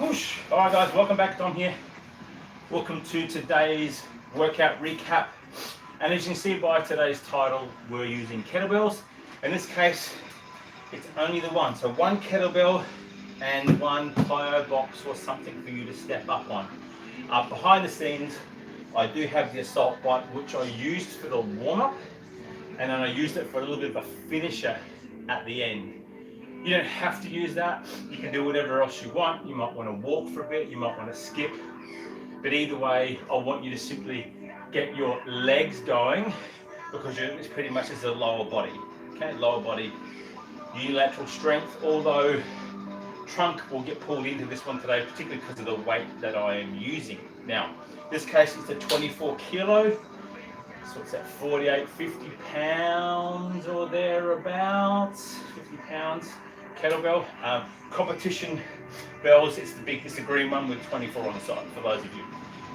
Push. All right, guys, welcome back. Tom here. Welcome to today's workout recap. And as you can see by today's title, we're using kettlebells. In this case, it's only the one. So one kettlebell and one plyo box or something for you to step up on. Behind the scenes, I do have the assault bike, which I used for the warm-up, and then I used it for a little bit of a finisher at the end. You don't have to use that. You can do whatever else you want. You might want to walk for a bit, you might want to skip. But either way, I want you to simply get your legs going because it's pretty much as a lower body. Okay, lower body, unilateral strength, although trunk will get pulled into this one today, particularly because of the weight that I am using. Now, in this case, it's a 24 kilo. So it's at 48, 50 pounds or thereabouts, 50 pounds kettlebell. Competition bells, it's the green one with 24 on the side for those of you.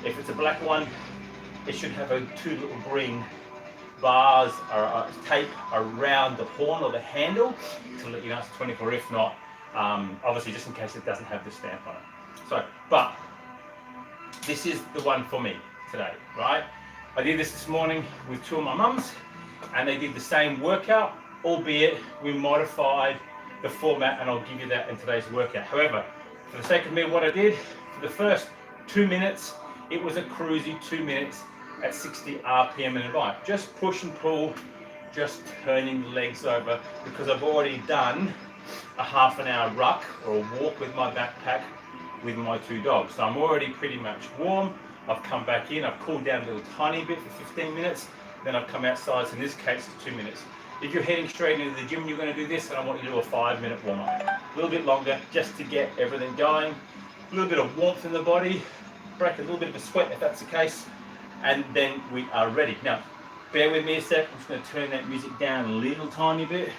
If it's a black one, it should have two little green bars or tape around the horn or the handle to let you know it's 24. If not, obviously just in case it doesn't have the stamp on it. So, but this is the one for me today, right? I did this morning with two of my mums and they did the same workout, albeit we modified the format, and I'll give you that in today's workout. However, for the sake of me, what I did for the first 2 minutes, it was a cruisy 2 minutes at 60 RPM in a bike. Just push and pull, just turning the legs over, because I've already done a half an hour ruck or a walk with my backpack with my two dogs. So I'm already pretty much warm. I've come back in, I've cooled down a little tiny bit for 15 minutes, then I've come outside, so in this case it's 2 minutes. If you're heading straight into the gym, you're going to do this, and I want you to do a 5-minute warm-up. A little bit longer, just to get everything going. A little bit of warmth in the body, break a little bit of a sweat if that's the case, and then we are ready. Now, bear with me a sec, I'm just going to turn that music down a little tiny bit.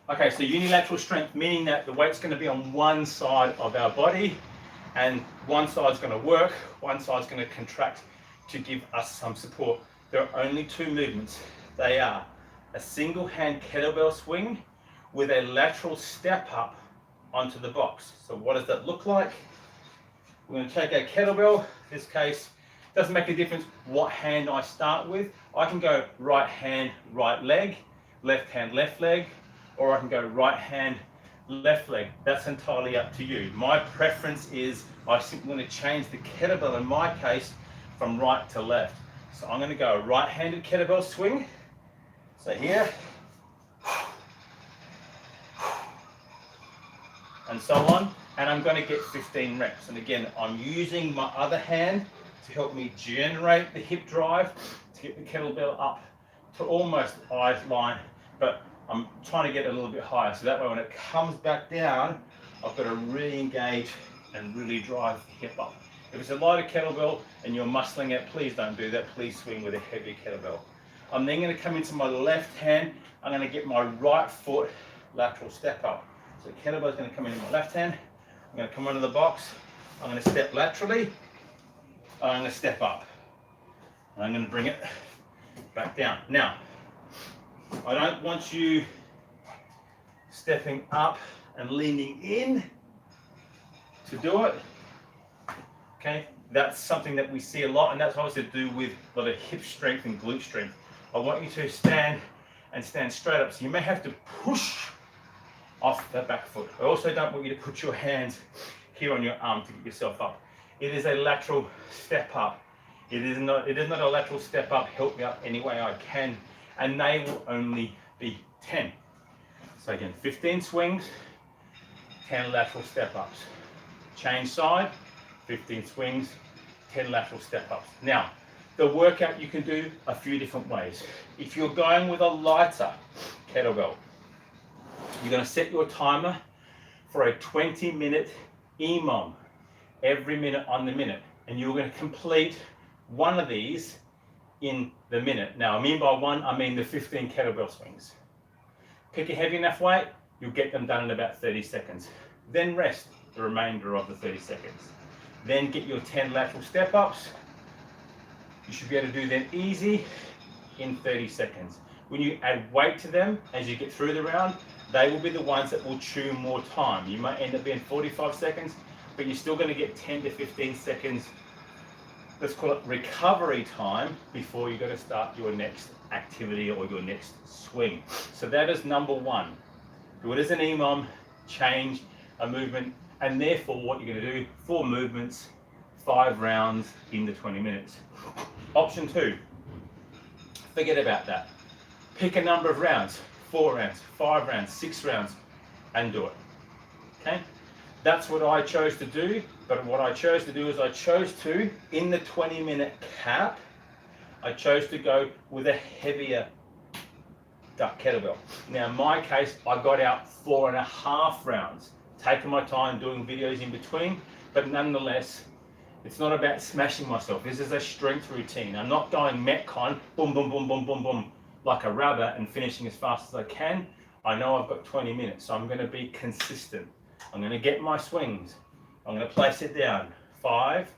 Okay, so unilateral strength, meaning that the weight's going to be on one side of our body, and one side's going to work, one side's going to contract to give us some support. There are only two movements. They are a single hand kettlebell swing with a lateral step up onto the box. So what does that look like? We're going to take our kettlebell. In this case, doesn't make a difference what hand I start with. I can go right hand, right leg, left hand, left leg, or I can go right hand, left leg. That's entirely up to you. My preference is I simply want to change the kettlebell, in my case, from right to left. So I'm going to go right-handed kettlebell swing. So here, and so on, and I'm going to get 15 reps. And again, I'm using my other hand to help me generate the hip drive to get the kettlebell up to almost eye line, but I'm trying to get it a little bit higher, so that way when it comes back down, I've got to really engage and really drive the hip up. If it's a lighter kettlebell and you're muscling it, please don't do that. Please swing with a heavy kettlebell. I'm then going to come into my left hand. I'm going to get my right foot lateral step up. So the kettlebell is going to come into my left hand. I'm going to come under the box. I'm going to step laterally. I'm going to step up. And I'm going to bring it back down. Now, I don't want you stepping up and leaning in to do it. Okay, that's something that we see a lot, and that's obviously to do with a lot of hip strength and glute strength. I want you to stand straight up. So you may have to push off the back foot. I also don't want you to put your hands here on your arm to get yourself up. It is a lateral step up. It is not a lateral step up, help me up any way I can, and they will only be 10. So again, 15 swings, 10 lateral step ups. Change side, 15 swings, 10 lateral step ups. Now, the workout you can do a few different ways. If you're going with a lighter kettlebell, you're going to set your timer for a 20-minute EMOM, every minute on the minute, and you're going to complete one of these in the minute. Now, I mean by one, I mean the 15 kettlebell swings. Pick a heavy enough weight, you'll get them done in about 30 seconds. Then rest the remainder of the 30 seconds. Then get your 10 lateral step ups. You should be able to do them easy in 30 seconds. When you add weight to them as you get through the round, they will be the ones that will chew more time. You might end up being 45 seconds, but you're still going to get 10 to 15 seconds, let's call it recovery time, before you're going to start your next activity or your next swing. So that is number one. Do it as an EMOM, change a movement, and therefore what you're going to do, 4 movements, 5 rounds in the 20 minutes. Option 2, forget about that. Pick a number of rounds, 4 rounds, 5 rounds, 6 rounds, and do it. Okay? That's what I chose to do, but what I chose to do is I chose to, in the 20-minute cap, I chose to go with a heavier duck kettlebell. Now in my case, I got out 4.5 rounds, taking my time, doing videos in between, but nonetheless, it's not about smashing myself. This is a strength routine. I'm not going Metcon, boom, boom, boom, boom, boom, boom, like a rabbit and finishing as fast as I can. I know I've got 20 minutes, so I'm going to be consistent. I'm going to get my swings. I'm going to place it down. 5,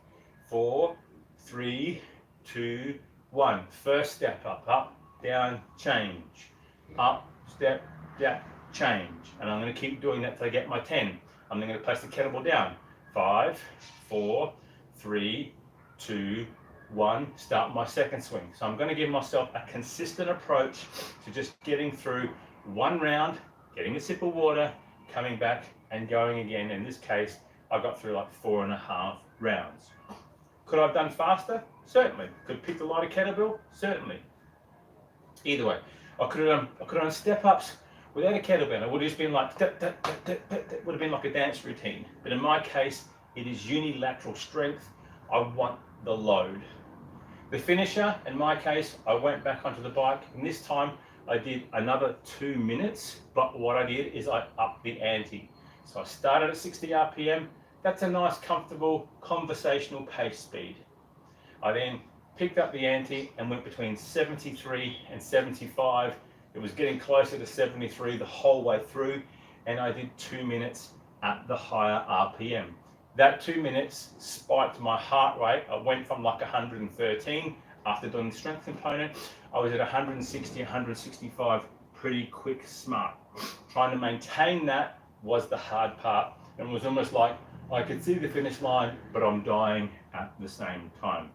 4, 3, 2, 1. First step up, down, change. Up, step, down, change. And I'm going to keep doing that till I get my 10. I'm then going to place the kettlebell down. 5, 4, 3, 2, 1. Start my second swing. So I'm going to give myself a consistent approach to just getting through one round, getting a sip of water, coming back and going again. In this case, I got through like 4.5 rounds. Could I have done faster? Certainly. Could have picked a lighter kettlebell? Certainly. Either way, I could have done step ups without a kettlebell. It would have just been like, it would have been like a dance routine. But in my case, it is unilateral strength. I want the load. The finisher, in my case, I went back onto the bike, and this time I did another 2 minutes, but what I did is I upped the ante. So I started at 60 RPM. That's a nice, comfortable, conversational pace speed. I then picked up the ante and went between 73 and 75. It was getting closer to 73 the whole way through, and I did 2 minutes at the higher RPM. That 2 minutes spiked my heart rate. I went from like 113 after doing the strength component. I was at 160, 165 pretty quick, smart. Trying to maintain that was the hard part, and it was almost like I could see the finish line, but I'm dying at the same time.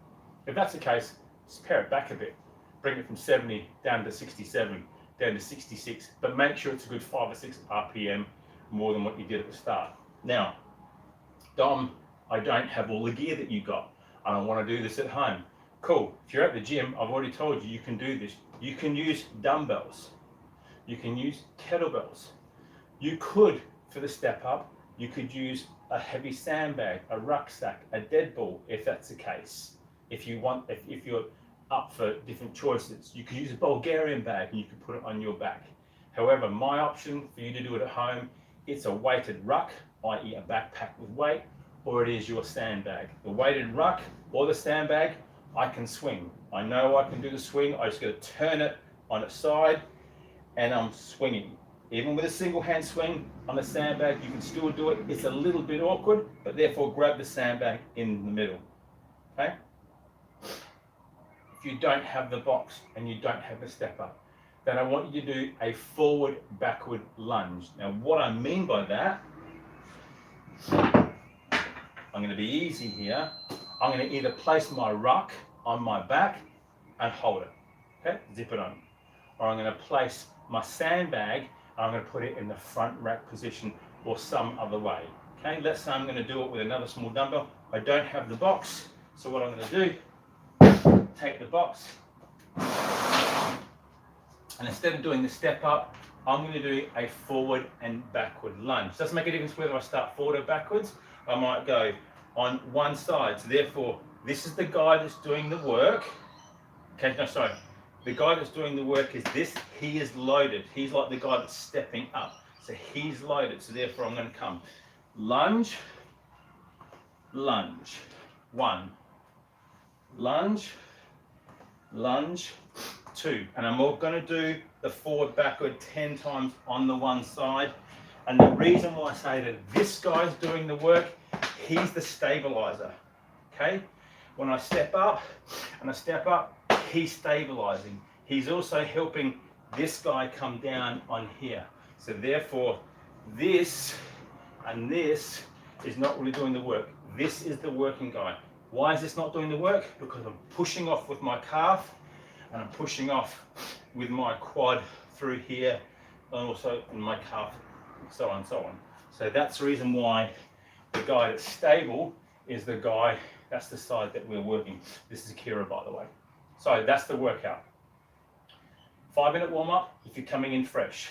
If that's the case, just pare it back a bit. Bring it from 70 down to 67, down to 66, but make sure it's a good 5 or 6 RPM more than what you did at the start. Now, Dom, I don't have all the gear that you got. I don't want to do this at home. Cool. If you're at the gym, I've already told you, you can do this. You can use dumbbells. You can use kettlebells. You could, for the step up, you could use a heavy sandbag, a rucksack, a dead ball, if that's the case. If you want, if you're up for different choices, you could use a Bulgarian bag and you could put it on your back. However, my option for you to do it at home, it's a weighted ruck, i.e. a backpack with weight, or it is your sandbag. The weighted ruck or the sandbag, I can swing. I know I can do the swing. I just got to turn it on its side and I'm swinging. Even with a single hand swing on the sandbag, you can still do it. It's a little bit awkward, but therefore grab the sandbag in the middle, okay? If you don't have the box and you don't have the step up, then I want you to do a forward backward lunge. Now what I mean by that, I'm going to be easy here. I'm going to either place my ruck on my back and hold it, okay, zip it on, or I'm going to place my sandbag and I'm going to put it in the front rack position or some other way. Okay, let's say I'm going to do it with another small dumbbell. I don't have the box, so what I'm going to do, take the box, and instead of doing the step up, I'm going to do a forward and backward lunge. Doesn't make a difference whether I start forward or backwards. I might go on one side. So therefore, this is the guy that's doing the work. Okay, no, sorry. The guy that's doing the work is this. He is loaded. He's like the guy that's stepping up. So he's loaded. So therefore, I'm going to come lunge, lunge, 1, lunge, lunge, 2. And I'm all going to do the forward, backward 10 times on the one side. And the reason why I say that this guy's doing the work, he's the stabilizer, okay? When I step up and I step up, he's stabilizing. He's also helping this guy come down on here. So therefore, this and this is not really doing the work. This is the working guy. Why is this not doing the work? Because I'm pushing off with my calf and I'm pushing off with my quad through here and also in my calf, so on and so on. So that's the reason why the guy that's stable is the guy, that's the side that we're working. This is Kira, by the way. So that's the workout. 5-minute warm up if you're coming in fresh.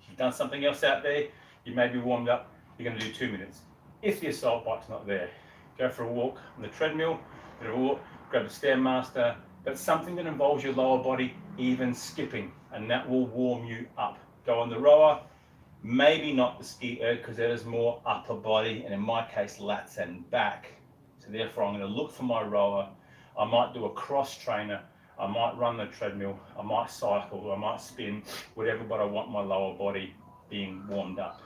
If you've done something else out there, you may be warmed up, you're going to do 2 minutes. If the assault bike's not there, go for a walk on the treadmill, bit of a walk, grab a Stairmaster, but something that involves your lower body, even skipping, and that will warm you up. Go on the rower, maybe not the ski erg because that is more upper body, and in my case, lats and back. So therefore, I'm going to look for my rower. I might do a cross trainer. I might run the treadmill. I might cycle. I might spin, whatever, but I want my lower body being warmed up.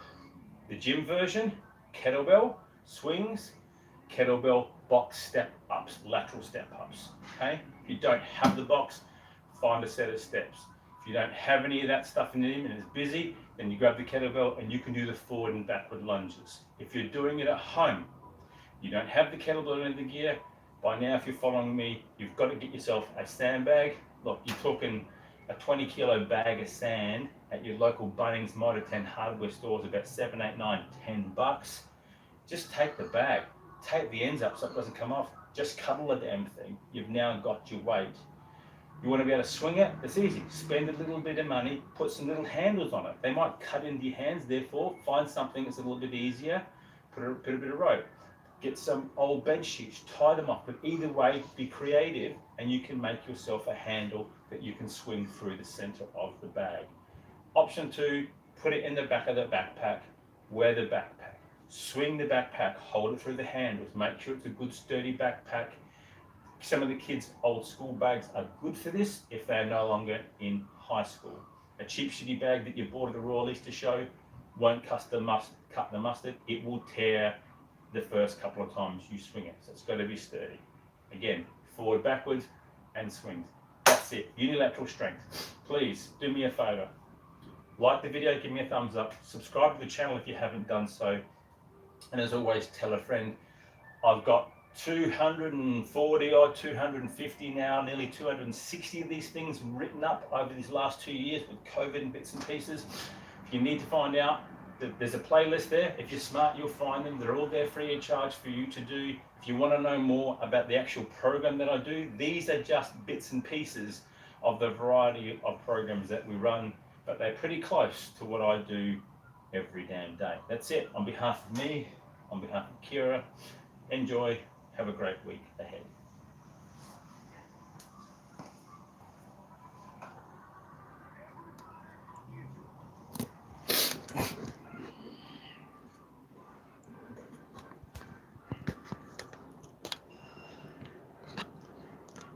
The gym version, kettlebell, swings, kettlebell, box step ups, lateral step ups. Okay? If you don't have the box, find a set of steps. If you don't have any of that stuff in the gym and it's busy, then you grab the kettlebell and you can do the forward and backward lunges. If you're doing it at home, you don't have the kettlebell in the gear, by now, if you're following me, you've got to get yourself a sandbag. Look, you're talking a 20 kilo bag of sand at your local Bunnings, Mitre 10 hardware stores, about $7, $8, $9, $10. Just take the bag, tape the ends up so it doesn't come off. Just cuddle the damn thing. You've now got your weight. You want to be able to swing it? It's easy. Spend a little bit of money, put some little handles on it. They might cut into your hands, therefore, find something that's a little bit easier, put a bit of rope. Get some old bed sheets, tie them up, but either way, be creative and you can make yourself a handle that you can swing through the center of the bag. Option 2, put it in the back of the backpack, wear the backpack. Swing the backpack, hold it through the handles, make sure it's a good sturdy backpack. Some of the kids' old school bags are good for this if they're no longer in high school. A cheap shitty bag that you bought at the Royal Easter Show won't cut the mustard, it will tear the first couple of times you swing it. So it's got to be sturdy. Again, forward, backwards, and swings. That's it. Unilateral strength. Please do me a favor. Like the video, give me a thumbs up. Subscribe to the channel if you haven't done so. And as always, tell a friend. I've got 240 or 250 now, nearly 260 of these things written up over these last 2 years with COVID and bits and pieces. If you need to find out, there's a playlist there. If you're smart, you'll find them. They're all there free of charge for you to do. If you want to know more about the actual program that I do, these are just bits and pieces of the variety of programs that we run, but they're pretty close to what I do every damn day. That's it. On behalf of me, on behalf of Kira, enjoy. Have a great week ahead.